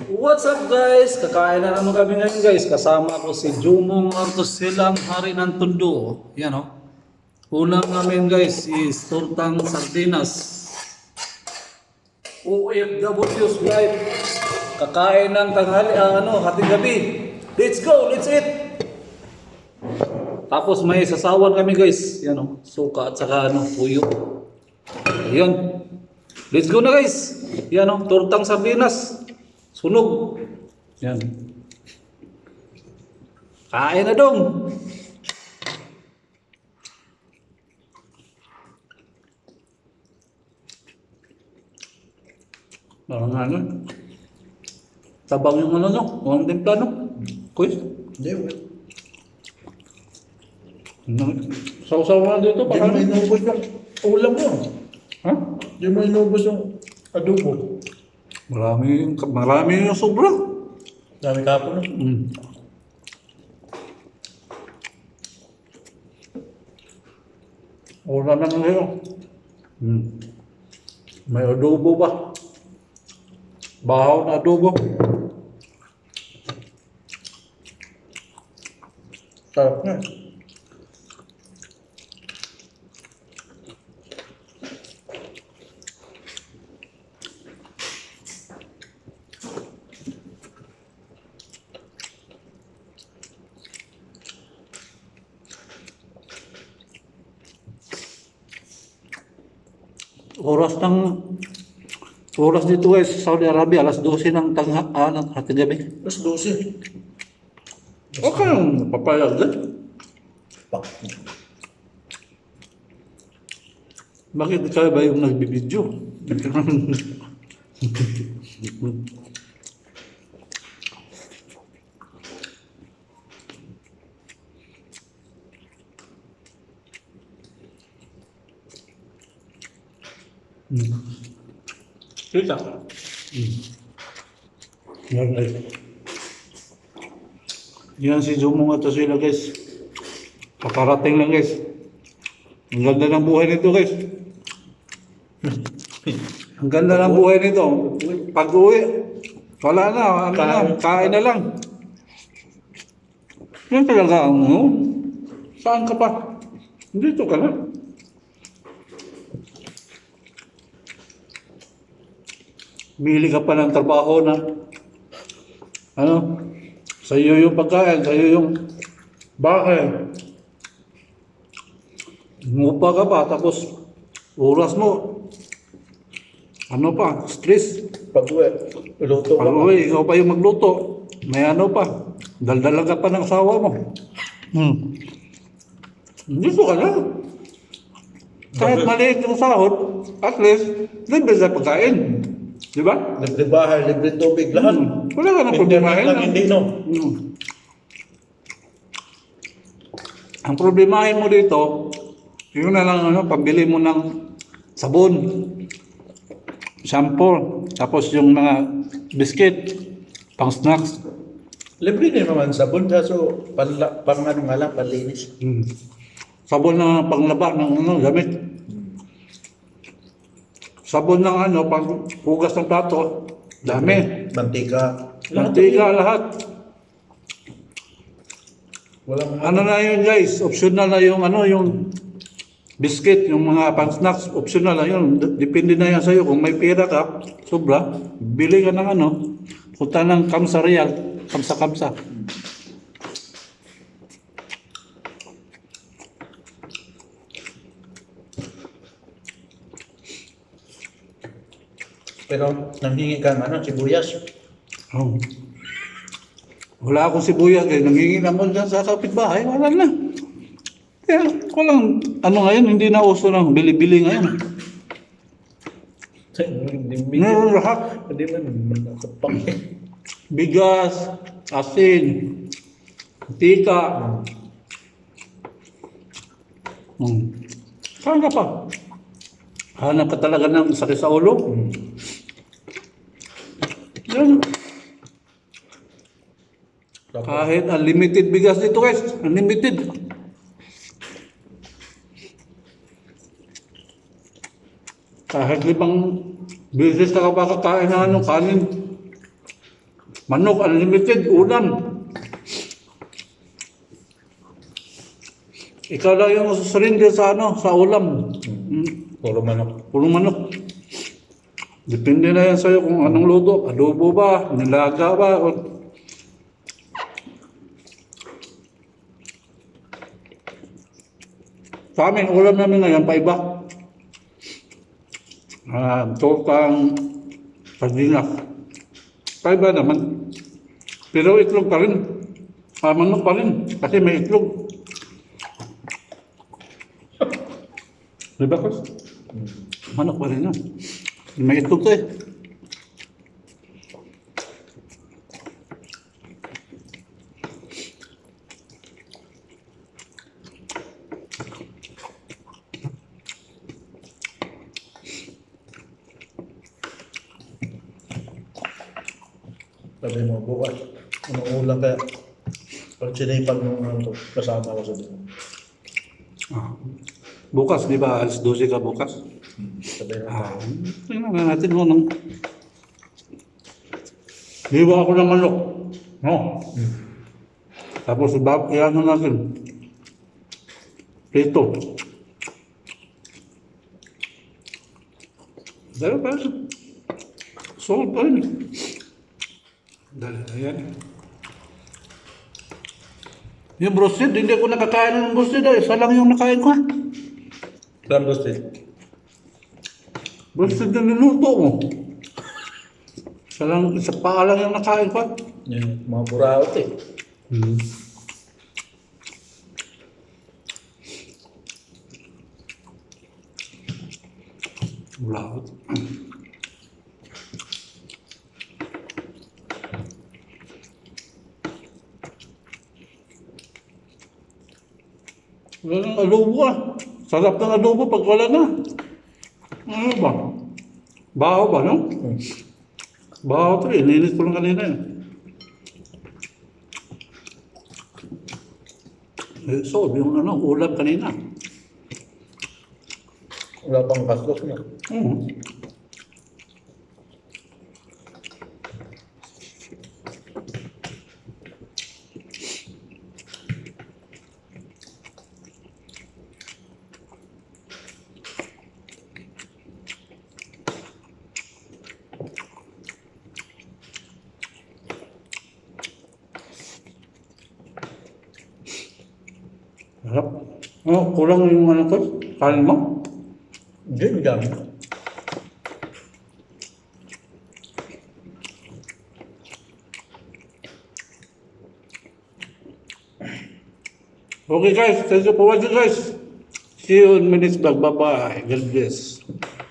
What's up guys? Kakain na naman kami ngayon guys. Kasama ko si Jumong Artosilang Hari ng Tondo. Yan o. Unang namin guys is tortang sardinas. OFW's life. Kakain ng tanghali, hating gabi. Let's go, let's eat! Tapos may sasawan kami guys. Yan o. Suka at saka puyo. Ayun. Let's go na guys. Yan o. Tortang sardinas. Sunog. Yan. Kain na dong. Parang tabang yung nyo. Walang timpla no. Kuy. Hindi. Saw-saw na dito. Hindi mo inubos yung ulam mo. Ha? Hindi mo inubos yung adobo. Marami yung sobra. Dami kapo no? Wala na ngayon. May adobo ba? Bahaw na adobo. Sarap na. Oras dito guys sa Saudi Arabia, alas 12 ng hating gabi. Tapos 12. Okay lang, papayag din. Pak. Bakit kaya ba yung nagbibidyo? Kita. Yan guys. Yan si Jumong at sila guys. Kakarating lang guys. Ang ganda ng buhay nito guys. Ang ganda ng buhay nito. Pag uwi, wala na, kain na lang. Yan talaga saan ka pa? Dito ka na. Bili ka pa ng trabaho na sa iyo yung pagkain, sa iyo yung bahay. Mupa ka pa, tapos oras mo, stress. Pag-uwi, luto ka. Pag-uwi, ikaw pa yung magluto. May pa, daldalan ka pa ng asawa mo. Dito ka na. Kahit maliit yung sahod, at least, libre sa pagkain. Di ba? Libre bahay, libre tubig, lahat. Wala ka na problemahin. Hindi no. Ang problemahin mo dito, yun na lang pambili mo ng sabon, shampoo, tapos yung mga biscuit, pang snacks. Libre din naman sabon, kaso panlinis. Sabon na panglaba ng gamit. Sabon ng pang hugas ng plato, dami. Mantika. Mantika lahat. Walang Na yun guys, optional na yung yung biscuit, yung mga pang snacks, optional na yun. Depende na yan sa'yo. Kung may pera ka, sobra, bili ka ng punta ng Kamsa Real, Kamsa. Pero nanghingi ka sibuyas. Oh. Wala akong sibuyas nangingi naman dyan sa kapitbahay, wala na. Kaya walang, ngayon, hindi na uso ng bili-bili ngayon. Meron lahat. Hindi man nakapak. Bigas, asin, tika. Saan ka pa? Hanap ka talaga ng sakit sa ulo? Yan. Kahit unlimited bigas dito guys, unlimited. Kahit 5 beses ka pa kakain ng kanin. Manok, unlimited, ulam. Ikaw lang yung surrender sa sa ulam. Puro manok. Puro manok. Depende na yan sa'yo kung anong luto. Adobo ba, nilaga ba, o... Sa amin, ulam namin ngayon, paiba. Tortang sardinas. Paiba naman. Pero itlog pa rin. Manok pa rin. Kasi may itlog. Diba, Kos? Manok pa rin yan. May itlog to eh. Sabi mo, bukas. Anong ulam kaya? Pag sinipag nung ano to, kasama ko sa doon. Bukas, di ba? Alas 12 ka bukas. Sabi na tayo. Tingnan na natin mo nang... Hiwa ako ng manok. No? Tapos, ano natin? Prito. Dahil pa rin. Solve pa rin. Dahil, ayan. Yung broasted, hindi ko nakakain ng broasted. Isa lang yung nakain ko. Saan gusto eh? Broasted na niluto mo. Isa pa lang yung nakain ko. Yan, mga buraot eh. Wala. Wala ng adobo ah. Sarap ng adobo pag wala na. Ano ba? Baho ba, no? Baho to eh. Ininis ko lang kanina eh. So, yung ulam kanina. Wala pang kastos na. Sarap. Kulang yung to? Kanin mo? Hindi, dami. Okay guys, thank you for watching guys. See you in minutes vlog. Bye-bye. God bless.